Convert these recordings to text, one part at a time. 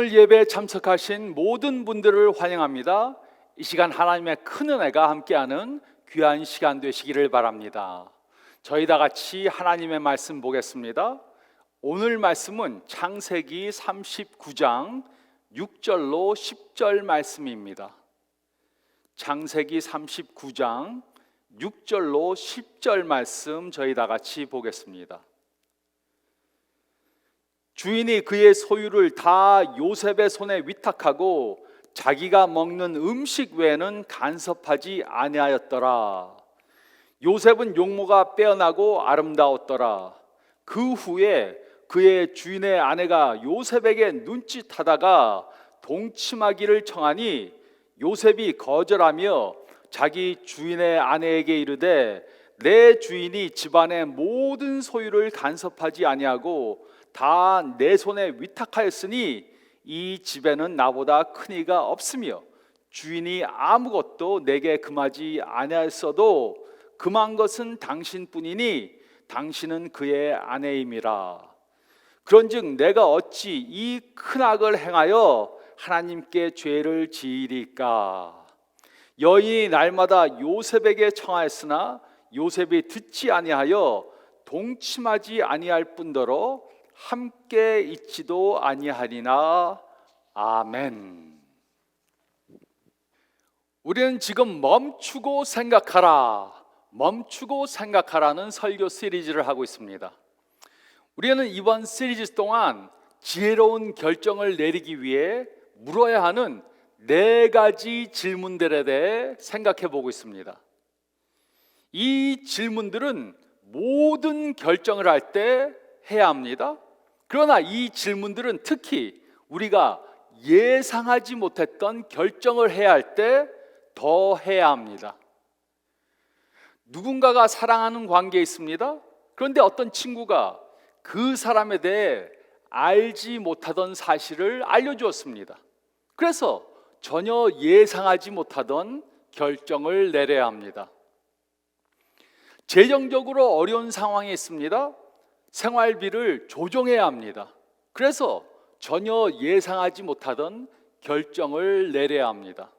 오늘 예배에 참석하신 모든 분들을 환영합니다. 이 시간 하나님의 큰 은혜가 함께하는 귀한 시간 되시기를 바랍니다. 저희 다 같이 하나님의 말씀 보겠습니다. 오늘 말씀은 창세기 39장 6절로 10절 말씀입니다. 창세기 39장 6절로 10절 말씀 저희 다 같이 보겠습니다. 주인이 그의 소유를 다 요셉의 손에 위탁하고 자기가 먹는 음식 외에는 간섭하지 아니하였더라. 요셉은 용모가 빼어나고 아름다웠더라. 그 후에 그의 주인의 아내가 요셉에게 눈짓하다가 동침하기를 청하니 요셉이 거절하며 자기 주인의 아내에게 이르되 내 주인이 집안의 모든 소유를 간섭하지 아니하고 다 내 손에 위탁하였으니 이 집에는 나보다 큰 이가 없으며 주인이 아무것도 내게 금하지 아니하였어도 금한 것은 당신뿐이니 당신은 그의 아내임이라. 그런즉 내가 어찌 이 큰 악을 행하여 하나님께 죄를 지으리까? 여인이 날마다 요셉에게 청하였으나 요셉이 듣지 아니하여 동침하지 아니할 뿐더러 함께 있지도 아니하리나. 아멘. 우리는 지금 멈추고 생각하라는 설교 시리즈를 하고 있습니다. 우리는 이번 시리즈 동안 지혜로운 결정을 내리기 위해 물어야 하는 4가지 질문들에 대해 생각해 보고 있습니다. 이 질문들은 모든 결정을 할 때 해야 합니다. 그러나 이 질문들은 특히 우리가 예상하지 못했던 결정을 해야 할 때 더 해야 합니다. 누군가가 사랑하는 관계에 있습니다. 그런데 어떤 친구가 그 사람에 대해 알지 못하던 사실을 알려주었습니다. 그래서 전혀 예상하지 못하던 결정을 내려야 합니다. 재정적으로 어려운 상황에 있습니다. 생활비를 조정해야 합니다. 그래서 전혀 예상하지 못하던 결정을 내려야 합니다.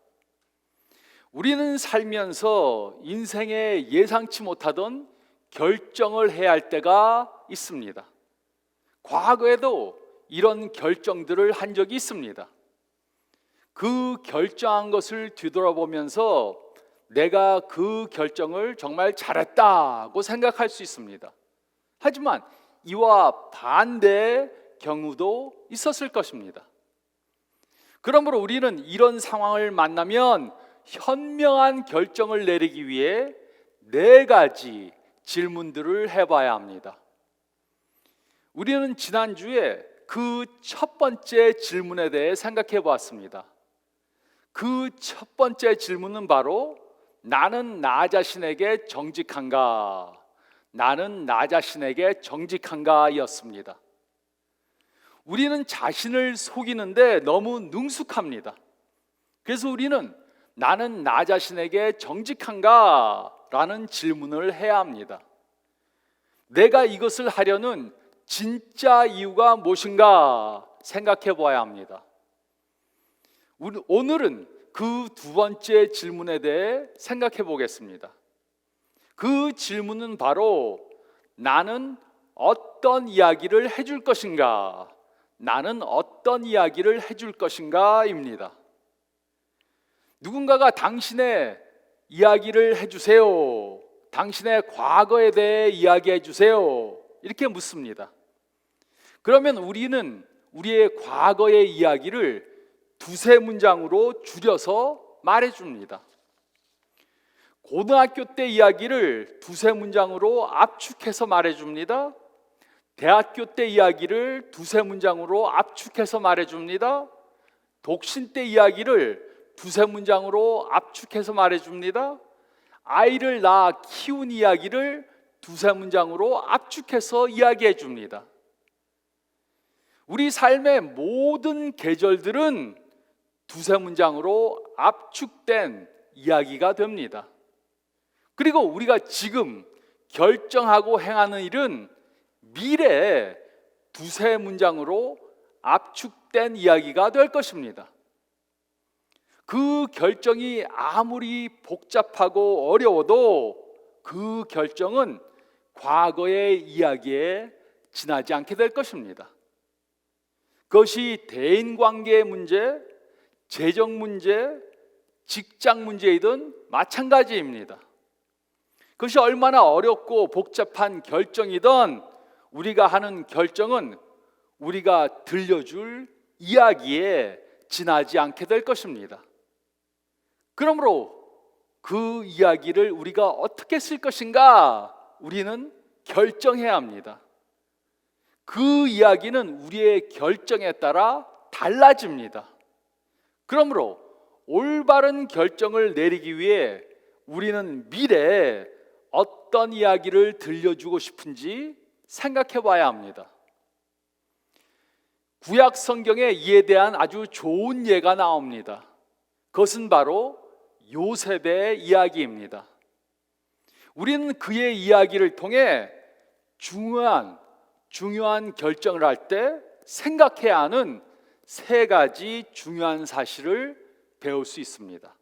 우리는 살면서 인생에 예상치 못하던 결정을 해야 할 때가 있습니다. 과거에도 이런 결정들을 한 적이 있습니다. 그 결정한 것을 뒤돌아보면서 내가 그 결정을 정말 잘했다고 생각할 수 있습니다. 하지만 이와 반대의 경우도 있었을 것입니다. 그러므로 우리는 이런 상황을 만나면 현명한 결정을 내리기 위해 4가지 질문들을 해봐야 합니다. 우리는 지난주에 그 첫 번째 질문에 대해 생각해 보았습니다. 그 첫 번째 질문은 바로 나는 나 자신에게 정직한가? 나는 나 자신에게 정직한가? 였습니다. 우리는 자신을 속이는데 너무 능숙합니다. 그래서 우리는 나는 나 자신에게 정직한가? 라는 질문을 해야 합니다. 내가 이것을 하려는 진짜 이유가 무엇인가 생각해 보아야 합니다. 오늘은 그 두 번째 질문에 대해 생각해 보겠습니다. 그 질문은 바로 나는 어떤 이야기를 해줄 것인가? 나는 어떤 이야기를 해줄 것인가? 입니다. 누군가가 당신의 이야기를 해주세요. 당신의 과거에 대해 이야기해 주세요. 이렇게 묻습니다. 그러면 우리는 우리의 과거의 이야기를 2-3문장으로 줄여서 말해줍니다. 고등학교 때 이야기를 2-3문장으로 압축해서 말해줍니다. 대학교 때 이야기를 2-3문장으로 압축해서 말해줍니다. 독신 때 이야기를 2-3문장으로 압축해서 말해줍니다. 아이를 낳아 키운 이야기를 2-3문장으로 압축해서 이야기해 줍니다. 우리 삶의 모든 계절들은 2-3문장으로 압축된 이야기가 됩니다. 그리고 우리가 지금 결정하고 행하는 일은 미래에 2-3문장으로 압축된 이야기가 될 것입니다. 그 결정이 아무리 복잡하고 어려워도 그 결정은 과거의 이야기에 지나지 않게 될 것입니다. 그것이 대인관계의 문제, 재정 문제, 직장 문제이든 마찬가지입니다. 그것이 얼마나 어렵고 복잡한 결정이든 우리가 하는 결정은 우리가 들려줄 이야기에 지나지 않게 될 것입니다. 그러므로 그 이야기를 우리가 어떻게 쓸 것인가 우리는 결정해야 합니다. 그 이야기는 우리의 결정에 따라 달라집니다. 그러므로 올바른 결정을 내리기 위해 우리는 미래에 어떤 이야기를 들려주고 싶은지 생각해 봐야 합니다. 구약 성경에 이에 대한 아주 좋은 예가 나옵니다. 그것은 바로 요셉의 이야기입니다. 우리는 그의 이야기를 통해 중요한 결정을 할 때 생각해야 하는 세 가지 중요한 사실을 배울 수 있습니다.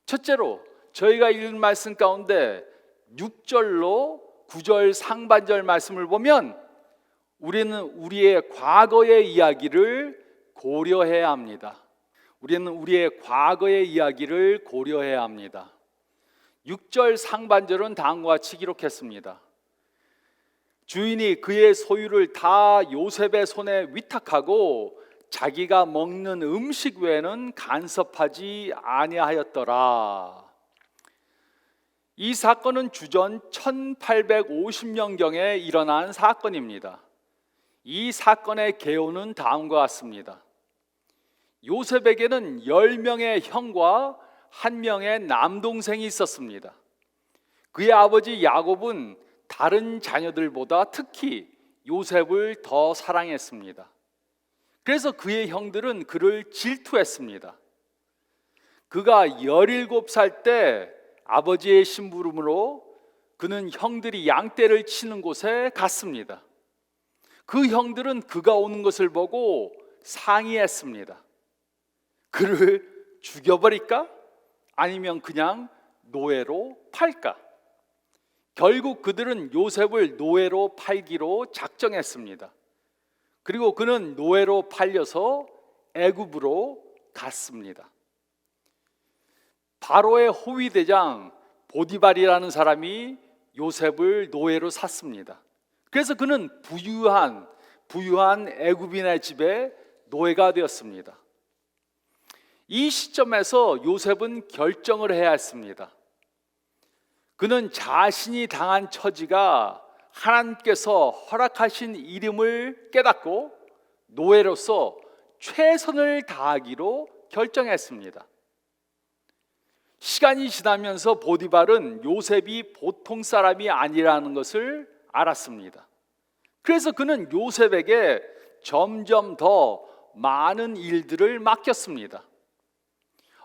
첫째로 저희가 읽은 말씀 가운데 6절로 9절 상반절 말씀을 보면 우리는 우리의 과거의 이야기를 고려해야 합니다. 우리는 우리의 과거의 이야기를 고려해야 합니다. 6절 상반절은 다음과 같이 기록했습니다. 주인이 그의 소유를 다 요셉의 손에 위탁하고 자기가 먹는 음식 외에는 간섭하지 아니하였더라. 이 사건은 주전 1850년경에 일어난 사건입니다. 이 사건의 개요는 다음과 같습니다. 요셉에게는 10명의 형과 1명의 남동생이 있었습니다. 그의 아버지 야곱은 다른 자녀들보다 특히 요셉을 더 사랑했습니다. 그래서 그의 형들은 그를 질투했습니다. 그가 17살 때 아버지의 심부름으로 그는 형들이 양떼를 치는 곳에 갔습니다. 그 형들은 그가 오는 것을 보고 상의했습니다. 그를 죽여버릴까? 아니면 그냥 노예로 팔까? 결국 그들은 요셉을 노예로 팔기로 작정했습니다. 그리고 그는 노예로 팔려서 애굽으로 갔습니다. 바로의 호위대장 보디발이라는 사람이 요셉을 노예로 샀습니다. 그래서 그는 부유한 애굽인의 집에 노예가 되었습니다. 이 시점에서 요셉은 결정을 해야 했습니다. 그는 자신이 당한 처지가 하나님께서 허락하신 일임을 깨닫고 노예로서 최선을 다하기로 결정했습니다. 시간이 지나면서 보디발은 요셉이 보통 사람이 아니라는 것을 알았습니다. 그래서 그는 요셉에게 점점 더 많은 일들을 맡겼습니다.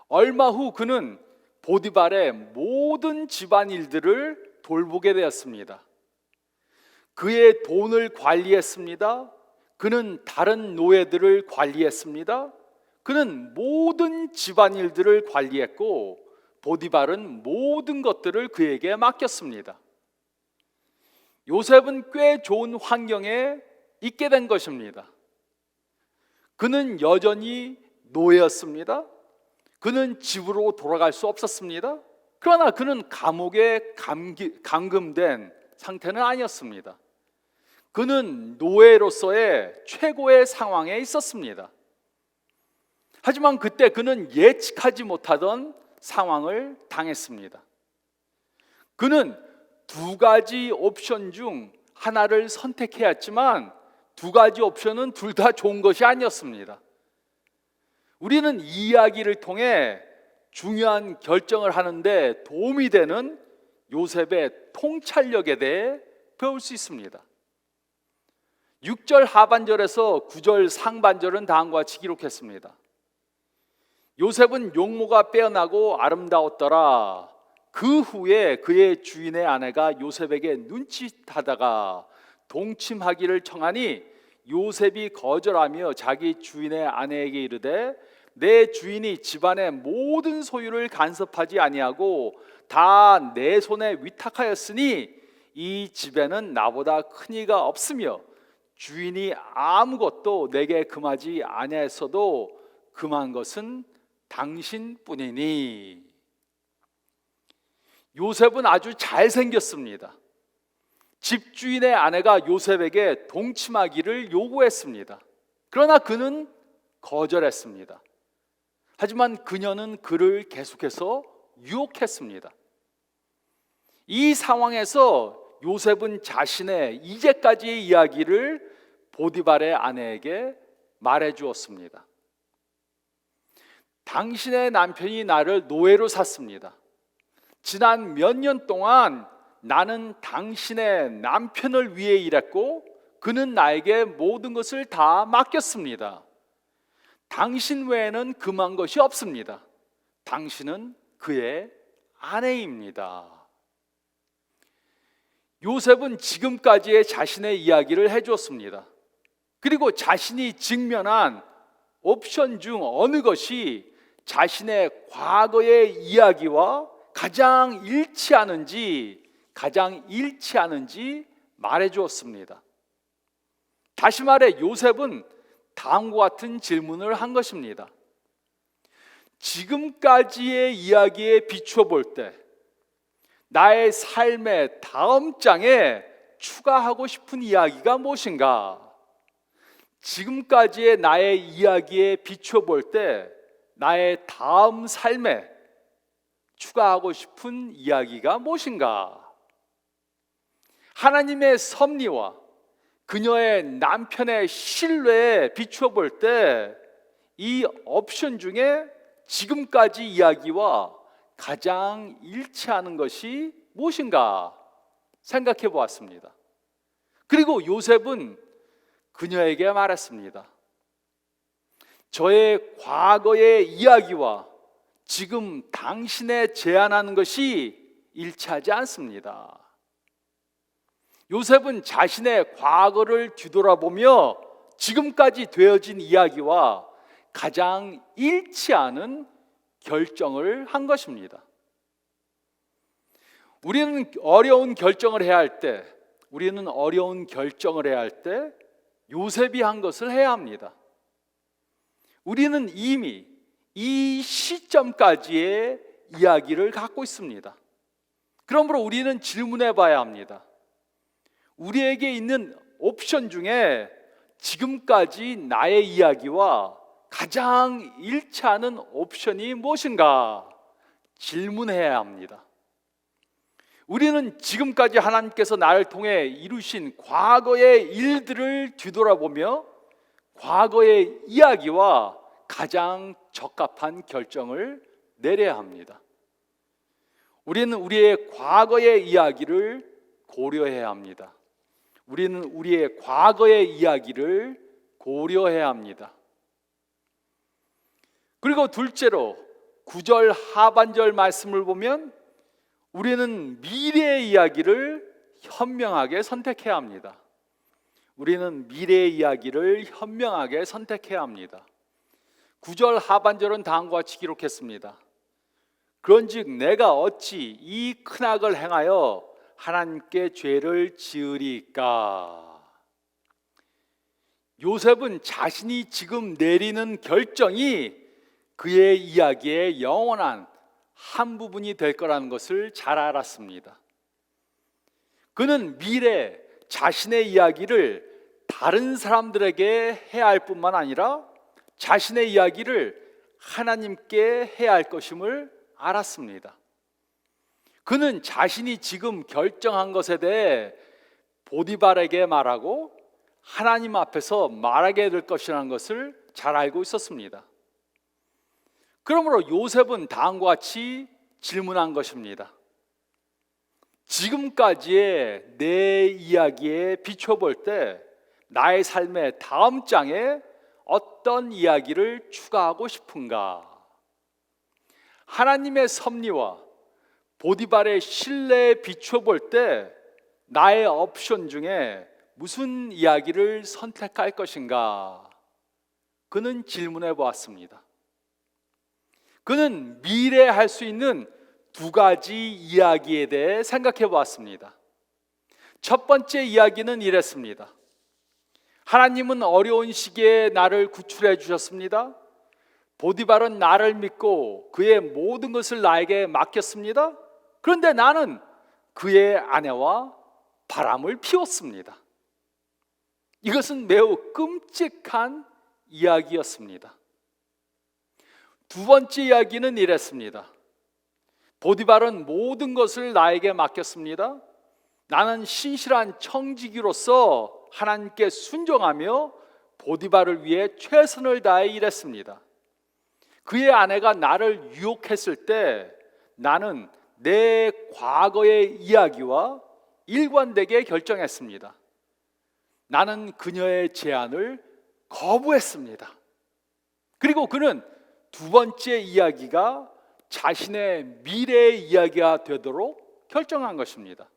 얼마 후 그는 보디발의 모든 집안 일들을 돌보게 되었습니다. 그의 돈을 관리했습니다. 그는 다른 노예들을 관리했습니다. 그는 모든 집안 일들을 관리했고 보디발은 모든 것들을 그에게 맡겼습니다. 요셉은 꽤 좋은 환경에 있게 된 것입니다. 그는 여전히 노예였습니다. 그는 집으로 돌아갈 수 없었습니다. 그러나 그는 감옥에 감금된 상태는 아니었습니다. 그는 노예로서의 최고의 상황에 있었습니다. 하지만 그때 그는 예측하지 못하던 상황을 당했습니다. 그는 두 가지 옵션 중 하나를 선택해야 했지만 두 가지 옵션은 둘 다 좋은 것이 아니었습니다. 우리는 이 이야기를 통해 중요한 결정을 하는데 도움이 되는 요셉의 통찰력에 대해 배울 수 있습니다. 6절 하반절에서 9절 상반절은 다음과 같이 기록했습니다. 요셉은 용모가 빼어나고 아름다웠더라. 그 후에 그의 주인의 아내가 요셉에게 눈짓하다가 동침하기를 청하니 요셉이 거절하며 자기 주인의 아내에게 이르되 내 주인이 집안의 모든 소유를 간섭하지 아니하고 다 내 손에 위탁하였으니 이 집에는 나보다 큰 이가 없으며 주인이 아무것도 내게 금하지 아니하였어도 금한 것은 당신뿐이니. 요셉은 아주 잘생겼습니다. 집주인의 아내가 요셉에게 동침하기를 요구했습니다. 그러나 그는 거절했습니다. 하지만 그녀는 그를 계속해서 유혹했습니다. 이 상황에서 요셉은 자신의 이제까지의 이야기를 보디발의 아내에게 말해 주었습니다. 당신의 남편이 나를 노예로 샀습니다. 지난 몇 년 동안 나는 당신의 남편을 위해 일했고 그는 나에게 모든 것을 다 맡겼습니다. 당신 외에는 금한 것이 없습니다. 당신은 그의 아내입니다. 요셉은 지금까지의 자신의 이야기를 해주었습니다. 그리고 자신이 직면한 옵션 중 어느 것이 자신의 과거의 이야기와 가장 일치하는지 말해 주었습니다. 다시 말해 요셉은 다음과 같은 질문을 한 것입니다. 지금까지의 이야기에 비추어 볼 때 나의 삶의 다음 장에 추가하고 싶은 이야기가 무엇인가? 지금까지의 나의 이야기에 비추어 볼 때 나의 다음 삶에 추가하고 싶은 이야기가 무엇인가? 하나님의 섭리와 그녀의 남편의 신뢰에 비추어 볼 때 이 옵션 중에 지금까지 이야기와 가장 일치하는 것이 무엇인가 생각해 보았습니다. 그리고 요셉은 그녀에게 말했습니다. 저의 과거의 이야기와 지금 당신의 제안하는 것이 일치하지 않습니다. 요셉은 자신의 과거를 뒤돌아보며 지금까지 되어진 이야기와 가장 일치하는 결정을 한 것입니다. 우리는 어려운 결정을 해야 할 때 요셉이 한 것을 해야 합니다. 우리는 이미 이 시점까지의 이야기를 갖고 있습니다. 그러므로 우리는 질문해 봐야 합니다. 우리에게 있는 옵션 중에 지금까지 나의 이야기와 가장 일치하는 옵션이 무엇인가 질문해야 합니다. 우리는 지금까지 하나님께서 나를 통해 이루신 과거의 일들을 뒤돌아보며 과거의 이야기와 가장 적합한 결정을 내려야 합니다. 우리는 우리의 과거의 이야기를 고려해야 합니다. 우리는 우리의 과거의 이야기를 고려해야 합니다. 그리고 둘째로 9절 하반절 말씀을 보면 우리는 미래의 이야기를 현명하게 선택해야 합니다. 우리는 미래의 이야기를 현명하게 선택해야 합니다. 9절 하반절은 다음과 같이 기록했습니다. 그런즉 내가 어찌 이 큰 악을 행하여 하나님께 죄를 지으리까? 요셉은 자신이 지금 내리는 결정이 그의 이야기의 영원한 한 부분이 될 거라는 것을 잘 알았습니다. 그는 미래 자신의 이야기를 다른 사람들에게 해야 할 뿐만 아니라 자신의 이야기를 하나님께 해야 할 것임을 알았습니다. 그는 자신이 지금 결정한 것에 대해 보디발에게 말하고 하나님 앞에서 말하게 될 것이라는 것을 잘 알고 있었습니다. 그러므로 요셉은 다음과 같이 질문한 것입니다. 지금까지의 내 이야기에 비춰볼 때 나의 삶의 다음 장에 어떤 이야기를 추가하고 싶은가? 하나님의 섭리와 보디발의 신뢰에 비춰볼 때 나의 옵션 중에 무슨 이야기를 선택할 것인가? 그는 질문해 보았습니다. 그는 미래에 할 수 있는 두 가지 이야기에 대해 생각해 보았습니다. 첫 번째 이야기는 이랬습니다. 하나님은 어려운 시기에 나를 구출해 주셨습니다. 보디발은 나를 믿고 그의 모든 것을 나에게 맡겼습니다. 그런데 나는 그의 아내와 바람을 피웠습니다. 이것은 매우 끔찍한 이야기였습니다. 두 번째 이야기는 이랬습니다. 보디발은 모든 것을 나에게 맡겼습니다. 나는 신실한 청지기로서 하나님께 순종하며 보디발을 위해 최선을 다해 일했습니다. 그의 아내가 나를 유혹했을 때 나는 내 과거의 이야기와 일관되게 결정했습니다. 나는 그녀의 제안을 거부했습니다. 그리고 그는 두 번째 이야기가 자신의 미래의 이야기가 되도록 결정한 것입니다.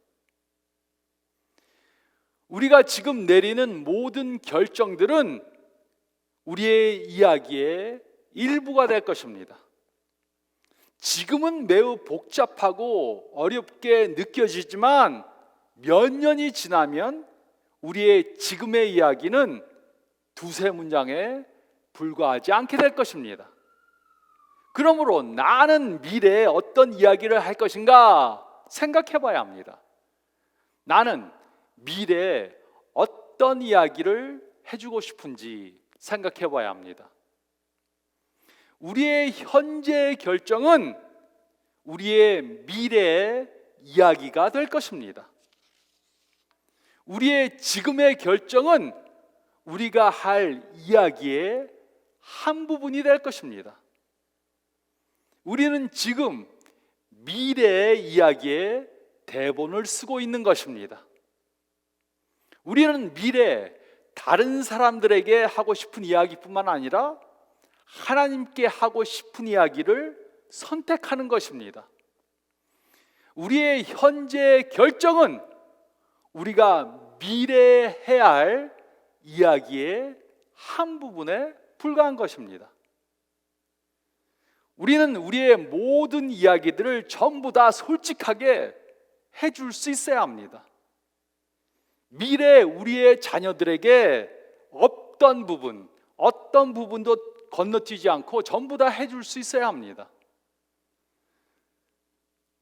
우리가 지금 내리는 모든 결정들은 우리의 이야기의 일부가 될 것입니다. 지금은 매우 복잡하고 어렵게 느껴지지만 몇 년이 지나면 우리의 지금의 이야기는 두세 문장에 불과하지 않게 될 것입니다. 그러므로 나는 미래에 어떤 이야기를 할 것인가 생각해 봐야 합니다. 나는 미래에 어떤 이야기를 해주고 싶은지 생각해 봐야 합니다. 우리의 현재의 결정은 우리의 미래의 이야기가 될 것입니다. 우리의 지금의 결정은 우리가 할 이야기의 한 부분이 될 것입니다. 우리는 지금 미래의 이야기의 대본을 쓰고 있는 것입니다. 우리는 미래에 다른 사람들에게 하고 싶은 이야기뿐만 아니라 하나님께 하고 싶은 이야기를 선택하는 것입니다. 우리의 현재의 결정은 우리가 미래에 해야 할 이야기의 한 부분에 불과한 것입니다. 우리는 우리의 모든 이야기들을 전부 다 솔직하게 해줄 수 있어야 합니다. 미래에 우리의 자녀들에게 어떤 부분도 건너뛰지 않고 전부 다 해줄 수 있어야 합니다.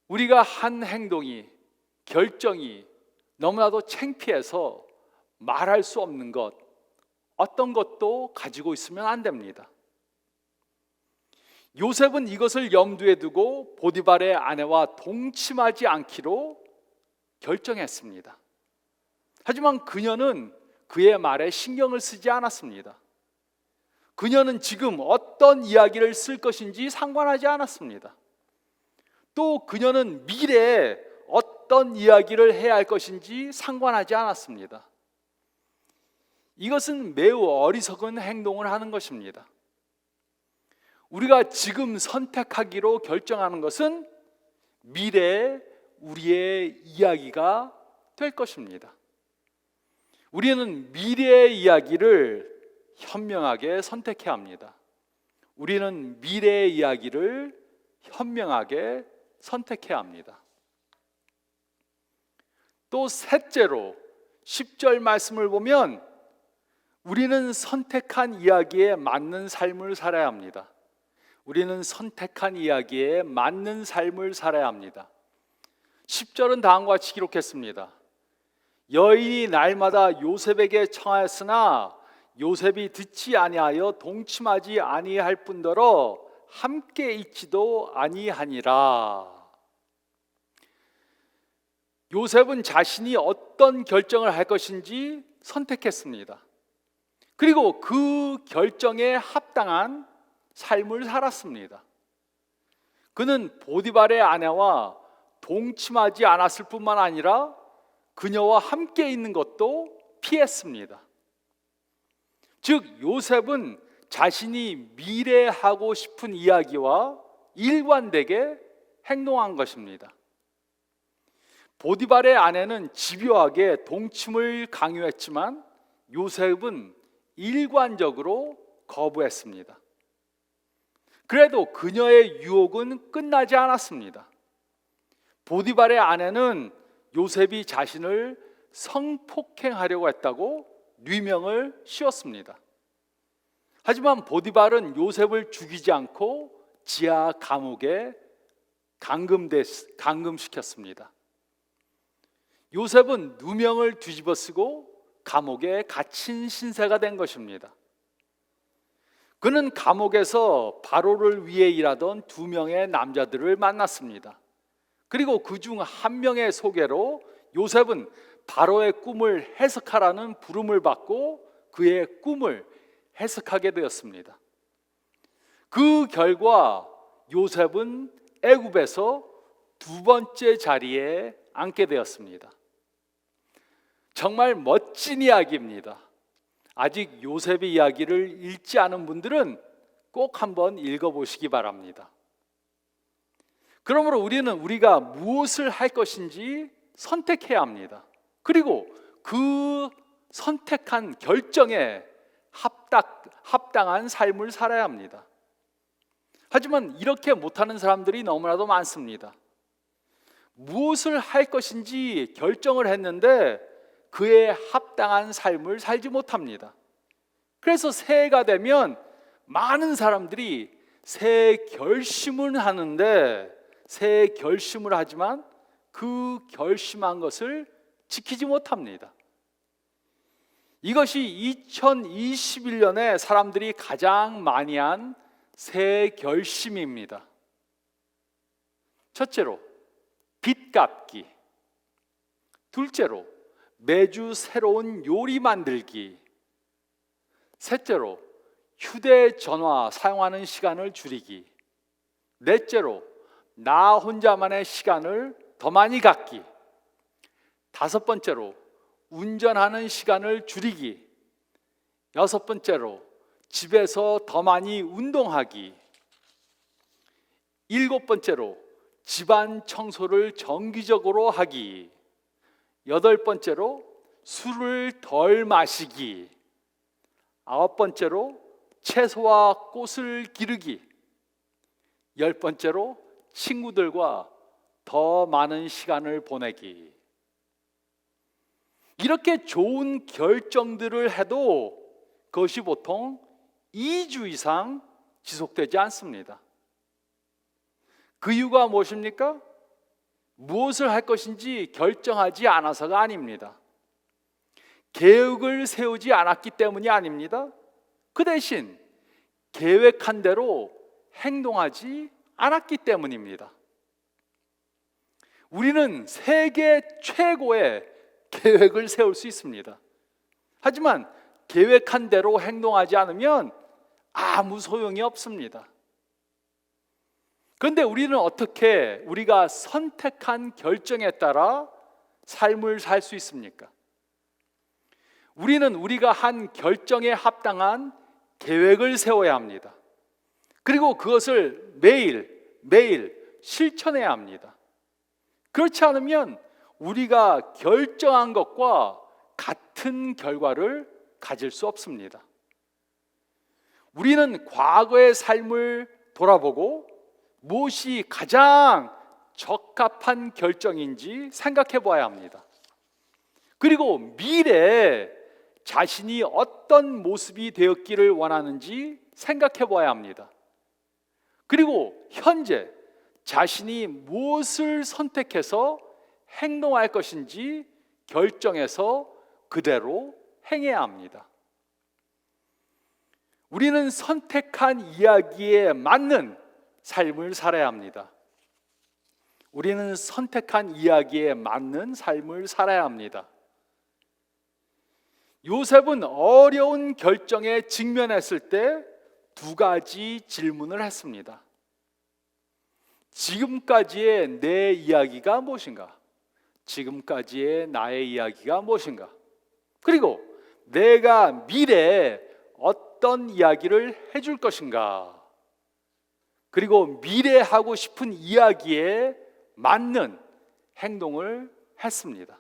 우리가 한 행동이, 결정이 너무나도 창피해서 말할 수 없는 것, 어떤 것도 가지고 있으면 안 됩니다. 요셉은 이것을 염두에 두고 보디발의 아내와 동침하지 않기로 결정했습니다. 하지만 그녀는 그의 말에 신경을 쓰지 않았습니다. 그녀는 지금 어떤 이야기를 쓸 것인지 상관하지 않았습니다. 또 그녀는 미래에 어떤 이야기를 해야 할 것인지 상관하지 않았습니다. 이것은 매우 어리석은 행동을 하는 것입니다. 우리가 지금 선택하기로 결정하는 것은 미래에 우리의 이야기가 될 것입니다. 우리는 미래의 이야기를 현명하게 선택해야 합니다. 우리는 미래의 이야기를 현명하게 선택해야 합니다. 또 셋째로 10절 말씀을 보면 우리는 선택한 이야기에 맞는 삶을 살아야 합니다. 우리는 선택한 이야기에 맞는 삶을 살아야 합니다. 10절은 다음과 같이 기록했습니다. 여인이 날마다 요셉에게 청하였으나 요셉이 듣지 아니하여 동침하지 아니할 뿐더러 함께 있지도 아니하니라. 요셉은 자신이 어떤 결정을 할 것인지 선택했습니다. 그리고 그 결정에 합당한 삶을 살았습니다. 그는 보디발의 아내와 동침하지 않았을 뿐만 아니라 그녀와 함께 있는 것도 피했습니다. 즉 요셉은 자신이 미래에 하고 싶은 이야기와 일관되게 행동한 것입니다. 보디발의 아내는 집요하게 동침을 강요했지만 요셉은 일관적으로 거부했습니다. 그래도 그녀의 유혹은 끝나지 않았습니다. 보디발의 아내는 요셉이 자신을 성폭행하려고 했다고 뉘명을 씌웠습니다. 하지만 보디발은 요셉을 죽이지 않고 지하 감옥에 감금시켰습니다. 요셉은 누명을 뒤집어쓰고 감옥에 갇힌 신세가 된 것입니다. 그는 감옥에서 바로를 위해 일하던 2명의 남자들을 만났습니다. 그리고 그중 한 명의 소개로 요셉은 바로의 꿈을 해석하라는 부름을 받고 그의 꿈을 해석하게 되었습니다. 그 결과 요셉은 애굽에서 2번째 자리에 앉게 되었습니다. 정말 멋진 이야기입니다. 아직 요셉의 이야기를 읽지 않은 분들은 꼭 한번 읽어보시기 바랍니다. 그러므로 우리가 무엇을 할 것인지 선택해야 합니다. 그리고 그 선택한 결정에 합당한 삶을 살아야 합니다. 하지만 이렇게 못하는 사람들이 너무나도 많습니다. 무엇을 할 것인지 결정을 했는데 그에 합당한 삶을 살지 못합니다. 그래서 새해가 되면 많은 사람들이 새해 결심을 하는데 새해 결심을 하지만 그 결심한 것을 지키지 못합니다. 이것이 2021년에 사람들이 가장 많이 한 새해 결심입니다. 첫째로 빚 갚기, 둘째로 매주 새로운 요리 만들기, 셋째로 휴대전화 사용하는 시간을 줄이기, 넷째로 나 혼자만의 시간을 더 많이 갖기, 다섯 번째로 운전하는 시간을 줄이기, 여섯 번째로 집에서 더 많이 운동하기, 일곱 번째로 집안 청소를 정기적으로 하기, 여덟 번째로 술을 덜 마시기, 아홉 번째로 채소와 꽃을 기르기, 열 번째로 친구들과 더 많은 시간을 보내기. 이렇게 좋은 결정들을 해도 그것이 보통 2주 이상 지속되지 않습니다. 그 이유가 무엇입니까? 무엇을 할 것인지 결정하지 않아서가 아닙니다. 계획을 세우지 않았기 때문이 아닙니다. 그 대신 계획한 대로 행동하지 않았기 때문입니다. 우리는 세계 최고의 계획을 세울 수 있습니다. 하지만 계획한 대로 행동하지 않으면 아무 소용이 없습니다. 그런데 우리는 어떻게 우리가 선택한 결정에 따라 삶을 살 수 있습니까? 우리는 우리가 한 결정에 합당한 계획을 세워야 합니다. 그리고 그것을 매일 실천해야 합니다. 그렇지 않으면 우리가 결정한 것과 같은 결과를 가질 수 없습니다. 우리는 과거의 삶을 돌아보고 무엇이 가장 적합한 결정인지 생각해 봐야 합니다. 그리고 미래에 자신이 어떤 모습이 되었기를 원하는지 생각해 봐야 합니다. 그리고 현재 자신이 무엇을 선택해서 행동할 것인지 결정해서 그대로 행해야 합니다. 우리는 선택한 이야기에 맞는 삶을 살아야 합니다. 우리는 선택한 이야기에 맞는 삶을 살아야 합니다. 요셉은 어려운 결정에 직면했을 때 2가지 질문을 했습니다. 지금까지의 내 이야기가 무엇인가? 지금까지의 나의 이야기가 무엇인가? 그리고 내가 미래에 어떤 이야기를 해줄 것인가? 그리고 미래에 하고 싶은 이야기에 맞는 행동을 했습니다.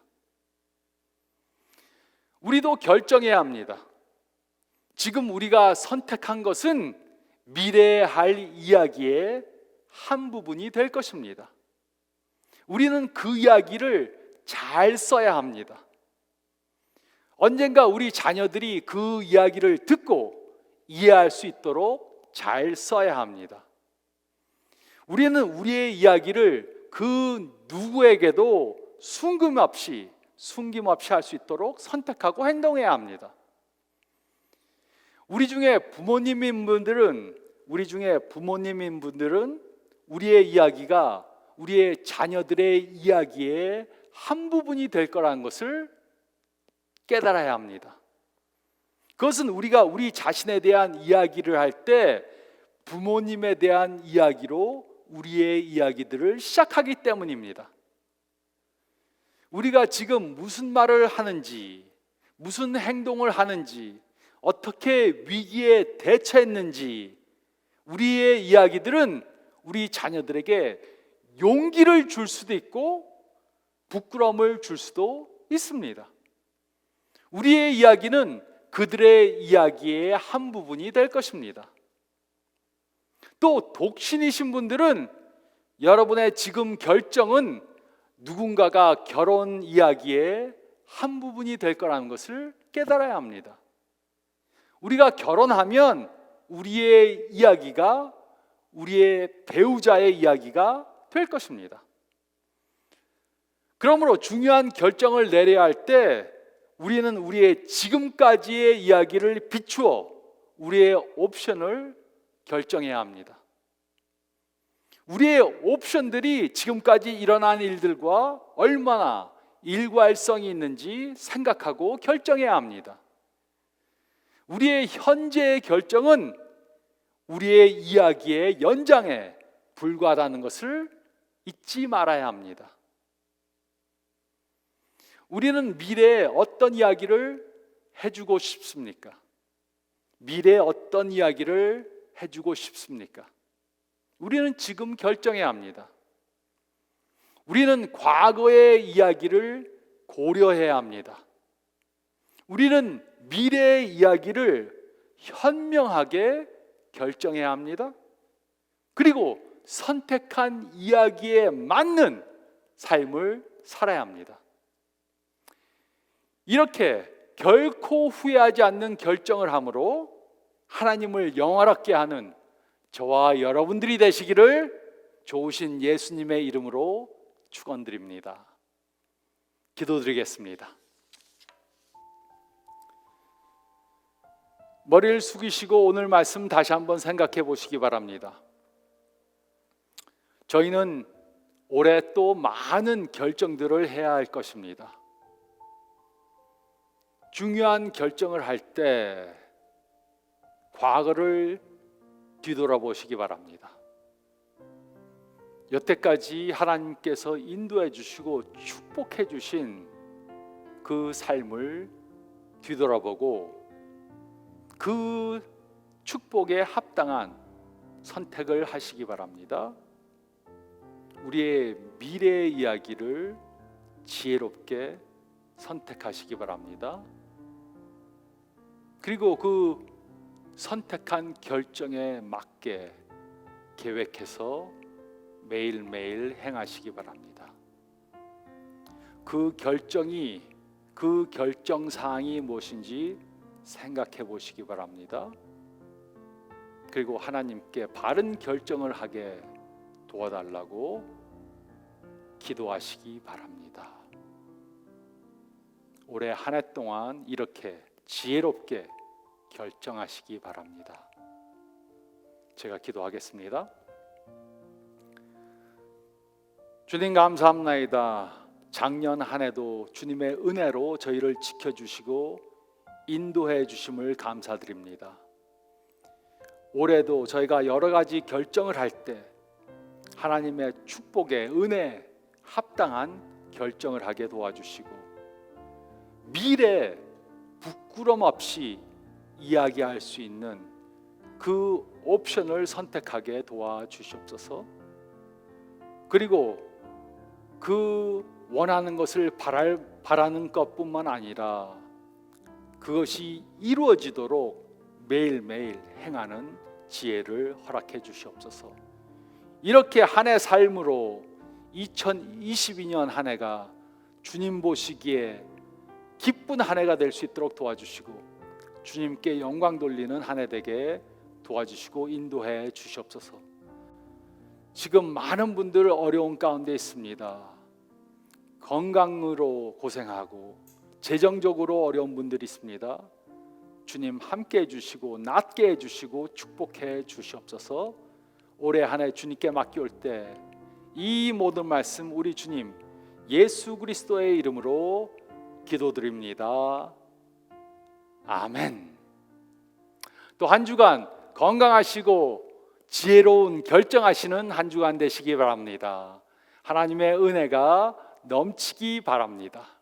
우리도 결정해야 합니다. 지금 우리가 선택한 것은 미래에 할 이야기의 한 부분이 될 것입니다. 우리는 그 이야기를 잘 써야 합니다. 언젠가 우리 자녀들이 그 이야기를 듣고 이해할 수 있도록 잘 써야 합니다. 우리는 우리의 이야기를 그 누구에게도 숨김없이 할 수 있도록 선택하고 행동해야 합니다. 우리 중에 부모님인 분들은 우리의 이야기가 우리의 자녀들의 이야기의 한 부분이 될 거라는 것을 깨달아야 합니다. 그것은 우리가 우리 자신에 대한 이야기를 할 때 부모님에 대한 이야기로 우리의 이야기들을 시작하기 때문입니다. 우리가 지금 무슨 말을 하는지, 무슨 행동을 하는지, 어떻게 위기에 대처했는지, 우리의 이야기들은 우리 자녀들에게 용기를 줄 수도 있고 부끄러움을 줄 수도 있습니다. 우리의 이야기는 그들의 이야기의 한 부분이 될 것입니다. 또 독신이신 분들은 여러분의 지금 결정은 누군가가 결혼 이야기의 한 부분이 될 거라는 것을 깨달아야 합니다. 우리가 결혼하면 우리의 이야기가 우리의 배우자의 이야기가 될 것입니다. 그러므로 중요한 결정을 내려야 할 때 우리는 우리의 지금까지의 이야기를 비추어 우리의 옵션을 결정해야 합니다. 우리의 옵션들이 지금까지 일어난 일들과 얼마나 일관성이 있는지 생각하고 결정해야 합니다. 우리의 현재의 결정은 우리의 이야기의 연장에 불과하다는 것을 잊지 말아야 합니다. 우리는 미래에 어떤 이야기를 해주고 싶습니까? 미래에 어떤 이야기를 해주고 싶습니까? 우리는 지금 결정해야 합니다. 우리는 과거의 이야기를 고려해야 합니다. 우리는 미래의 이야기를 현명하게 결정해야 합니다. 그리고 선택한 이야기에 맞는 삶을 살아야 합니다. 이렇게 결코 후회하지 않는 결정을 함으로 하나님을 영화롭게 하는 저와 여러분들이 되시기를 좋으신 예수님의 이름으로 축원드립니다. 기도드리겠습니다. 머리를 숙이시고 오늘 말씀 다시 한번 생각해 보시기 바랍니다. 저희는 올해 또 많은 결정들을 해야 할 것입니다. 중요한 결정을 할 때 과거를 뒤돌아보시기 바랍니다. 여태까지 하나님께서 인도해 주시고 축복해 주신 그 삶을 뒤돌아보고 그 축복에 합당한 선택을 하시기 바랍니다. 우리의 미래의 이야기를 지혜롭게 선택하시기 바랍니다. 그리고 그 선택한 결정에 맞게 계획해서 매일매일 행하시기 바랍니다. 그 결정사항이 무엇인지 생각해 보시기 바랍니다. 그리고 하나님께 바른 결정을 하게 도와달라고 기도하시기 바랍니다. 올해 한 해 동안 이렇게 지혜롭게 결정하시기 바랍니다. 제가 기도하겠습니다. 주님 감사합나이다. 작년 한 해도 주님의 은혜로 저희를 지켜주시고 인도해 주심을 감사드립니다. 올해도 저희가 여러 가지 결정을 할 때 하나님의 축복에 은혜에 합당한 결정을 하게 도와주시고 미래에 부끄럼 없이 이야기할 수 있는 그 옵션을 선택하게 도와주시옵소서. 그리고 그 원하는 것을 바라는 것뿐만 아니라 그것이 이루어지도록 매일매일 행하는 지혜를 허락해 주시옵소서. 이렇게 한 해 삶으로 2022년 한 해가 주님 보시기에 기쁜 한 해가 될 수 있도록 도와주시고 주님께 영광 돌리는 한 해 되게 도와주시고 인도해 주시옵소서. 지금 많은 분들 어려운 가운데 있습니다. 건강으로 고생하고 재정적으로 어려운 분들이 있습니다. 주님 함께 해주시고 낫게 해주시고 축복해 주시옵소서. 올해 한 해 주님께 맡겨올 때 이 모든 말씀 우리 주님 예수 그리스도의 이름으로 기도드립니다. 아멘. 또 한 주간 건강하시고 지혜로운 결정하시는 한 주간 되시기 바랍니다. 하나님의 은혜가 넘치기 바랍니다.